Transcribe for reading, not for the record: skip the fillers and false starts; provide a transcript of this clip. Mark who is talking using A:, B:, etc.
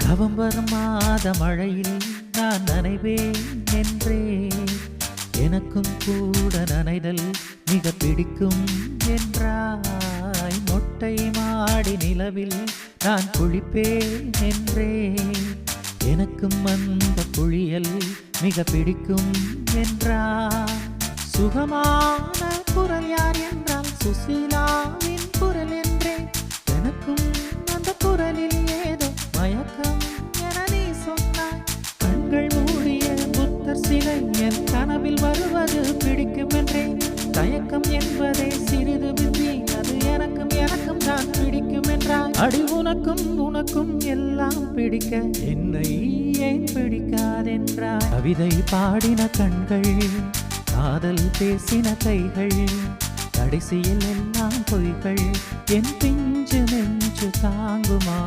A: November மாத மழையில் நான் நனைவேன் என்றே எனக்கும் கூட நனைதல் மிக பிடிக்கும் என்றாய். மொட்டை மாடி நிலவில் நான் குளிப்பேன் என்றே எனக்கும் அந்த குளியல் மிக பிடிக்கும் என்றாய். சுகமான குரல் யார் என்றால் சுசீலாவின் குரல் என்றே எனக்கும் அந்த குரலில் ஏதோ மயக்கம் என நீ சொன்னாய். கண்கள் மூடிய புத்தர் சிலை என் கனவில் வருவது பிடிக்கும் என்றே தயக்கம் என்பதே சிறிது மிஞ்சி அது எனக்கும் தான் பிடிக்கும் என்றாய். அடி உனக்கும் எல்லாம் பிடிக்க என்னை ஏன் பிடிக்காதென்றாய். கவிதை பாடின கண்கள் காதல் பேசின கைகள் கடைசியில் எல்லாம் பொய்கள் என் பிஞ்சு நெஞ்சு தாங்குமா.